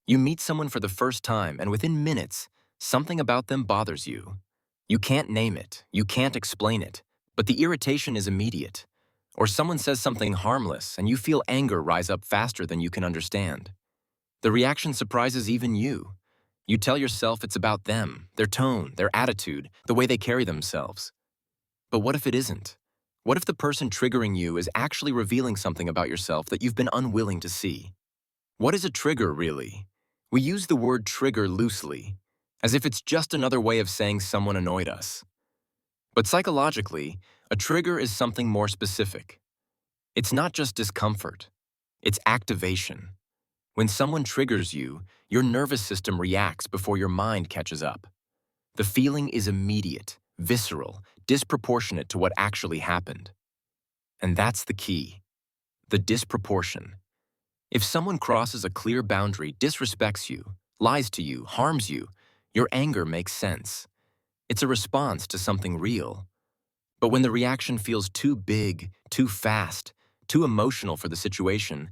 You meet someone for the first time, and within minutes, something about them bothers you. You can't name it, you can't explain it, but the irritation is immediate. Or someone says something harmless, and you feel anger rise up faster than you can understand. The reaction surprises even you. You tell yourself it's about them, their tone, their attitude, the way they carry themselves. But what if it isn't? What if the person triggering you is actually revealing something about yourself that you've been unwilling to see? What is a trigger, really? We use the word trigger loosely, as if it's just another way of saying someone annoyed us. But psychologically, a trigger is something more specific. It's not just discomfort, it's activation. When someone triggers you, your nervous system reacts before your mind catches up. The feeling is immediate, visceral, disproportionate to what actually happened. And that's the key: the disproportion. If someone crosses a clear boundary, disrespects you, lies to you, harms you, your anger makes sense. It's a response to something real. But when the reaction feels too big, too fast, too emotional for the situation,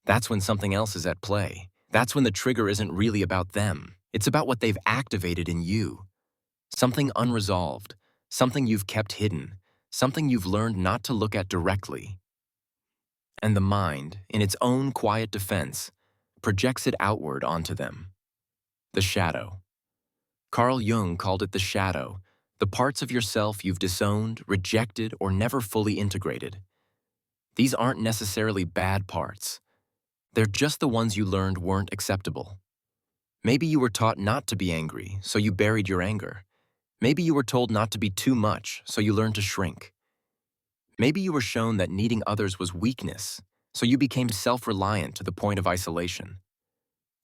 that's when something else is at play. That's when the trigger isn't really about them. It's about what they've activated in you. Something unresolved, something you've kept hidden, something you've learned not to look at directly. And the mind, in its own quiet defense, projects it outward onto them. The shadow. Carl Jung called it the shadow, the parts of yourself you've disowned, rejected, or never fully integrated. These aren't necessarily bad parts. They're just the ones you learned weren't acceptable. Maybe you were taught not to be angry, so you buried your anger. Maybe you were told not to be too much, so you learned to shrink. Maybe you were shown that needing others was weakness, so you became self-reliant to the point of isolation.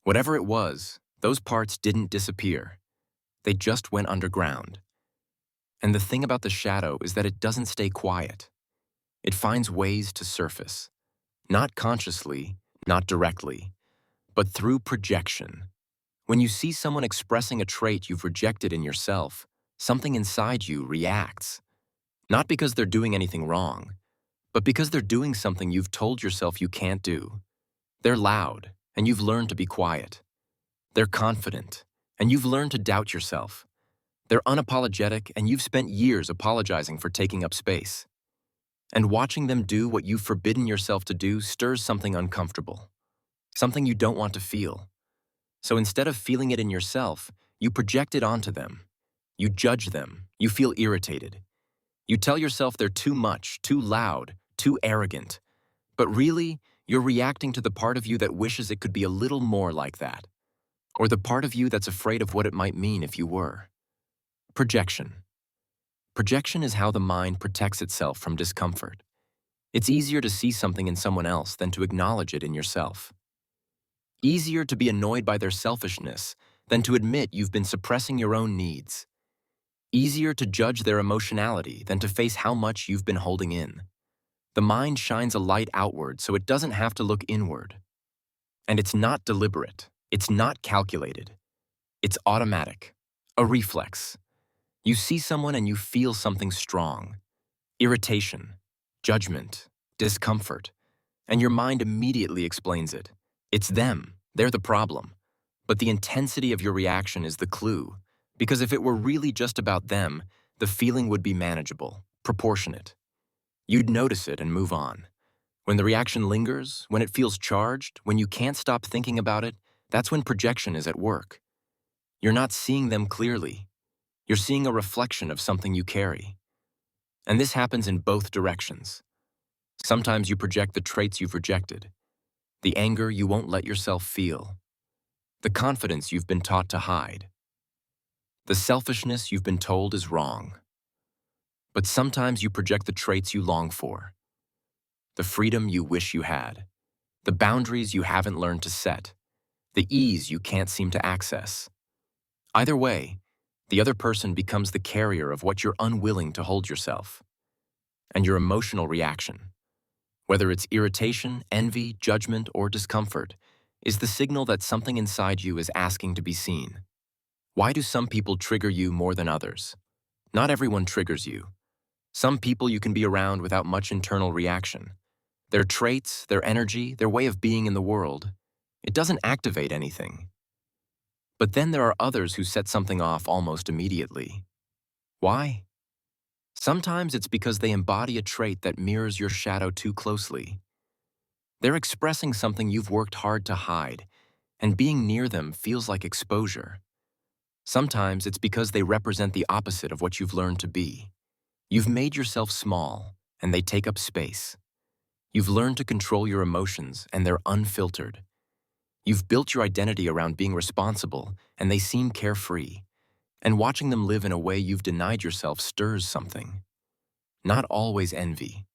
Whatever it was, those parts didn't disappear. They just went underground. And the thing about the shadow is that it doesn't stay quiet. It finds ways to surface. Not consciously, not directly, but through projection. When you see someone expressing a trait you've rejected in yourself, something inside you reacts. Not because they're doing anything wrong, but because they're doing something you've told yourself you can't do. They're loud, and you've learned to be quiet. They're confident, and you've learned to doubt yourself. They're unapologetic, and you've spent years apologizing for taking up space. And watching them do what you've forbidden yourself to do stirs something uncomfortable, something you don't want to feel. So instead of feeling it in yourself, you project it onto them. You judge them. You feel irritated. You tell yourself they're too much, too loud, too arrogant. But really, you're reacting to the part of you that wishes it could be a little more like that. Or the part of you that's afraid of what it might mean if you were. Projection. Projection is how the mind protects itself from discomfort. It's easier to see something in someone else than to acknowledge it in yourself. Easier to be annoyed by their selfishness than to admit you've been suppressing your own needs. Easier to judge their emotionality than to face how much you've been holding in. The mind shines a light outward so it doesn't have to look inward. And it's not deliberate. It's not calculated. It's automatic. A reflex. You see someone and you feel something strong. Irritation, judgment, discomfort. And your mind immediately explains it. It's them. They're the problem. But the intensity of your reaction is the clue. Because if it were really just about them, the feeling would be manageable, proportionate. You'd notice it and move on. When the reaction lingers, when it feels charged, when you can't stop thinking about it, that's when projection is at work. You're not seeing them clearly. You're seeing a reflection of something you carry. And this happens in both directions. Sometimes you project the traits you've rejected, the anger you won't let yourself feel, the confidence you've been taught to hide, the selfishness you've been told is wrong. But sometimes you project the traits you long for, the freedom you wish you had, the boundaries you haven't learned to set, the ease you can't seem to access. Either way, the other person becomes the carrier of what you're unwilling to hold yourself. And your emotional reaction, whether it's irritation, envy, judgment, or discomfort, is the signal that something inside you is asking to be seen. Why do some people trigger you more than others? Not everyone triggers you. Some people you can be around without much internal reaction. Their traits, their energy, their way of being in the world, it doesn't activate anything. But then there are others who set something off almost immediately. Why? Sometimes it's because they embody a trait that mirrors your shadow too closely. They're expressing something you've worked hard to hide, and being near them feels like exposure. Sometimes it's because they represent the opposite of what you've learned to be. You've made yourself small, and they take up space. You've learned to control your emotions, and they're unfiltered. You've built your identity around being responsible, and they seem carefree. And watching them live in a way you've denied yourself stirs something. Not always envy,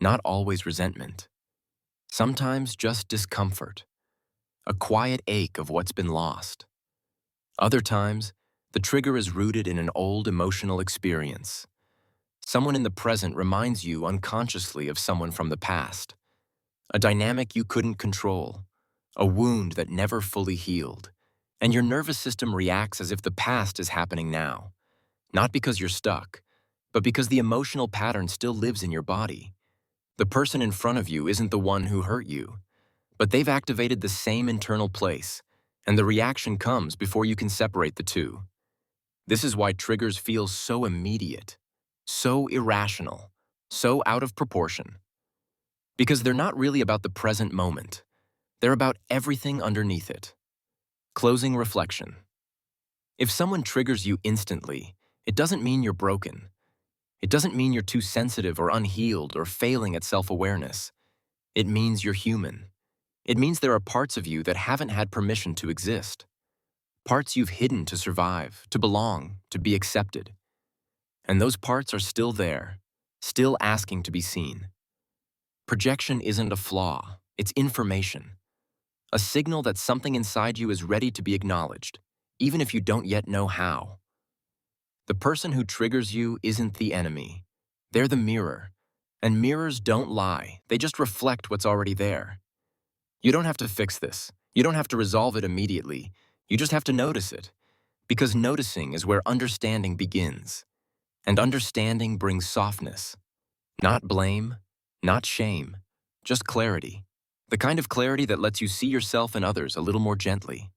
not always resentment. Sometimes just discomfort, a quiet ache of what's been lost. Other times, the trigger is rooted in an old emotional experience. Someone in the present reminds you unconsciously of someone from the past. A dynamic you couldn't control, a wound that never fully healed. And your nervous system reacts as if the past is happening now. Not because you're stuck, but because the emotional pattern still lives in your body. The person in front of you isn't the one who hurt you, but they've activated the same internal place, and the reaction comes before you can separate the two. This is why triggers feel so immediate, so irrational, so out of proportion. Because they're not really about the present moment. They're about everything underneath it. Closing reflection. If someone triggers you instantly, it doesn't mean you're broken. It doesn't mean you're too sensitive or unhealed or failing at self-awareness. It means you're human. It means there are parts of you that haven't had permission to exist. Parts you've hidden to survive, to belong, to be accepted. And those parts are still there, still asking to be seen. Projection isn't a flaw, it's information. A signal that something inside you is ready to be acknowledged, even if you don't yet know how. The person who triggers you isn't the enemy. They're the mirror. And mirrors don't lie, they just reflect what's already there. You don't have to fix this. You don't have to resolve it immediately. You just have to notice it. Because noticing is where understanding begins. And understanding brings softness. Not blame, not shame, just clarity. The kind of clarity that lets you see yourself and others a little more gently.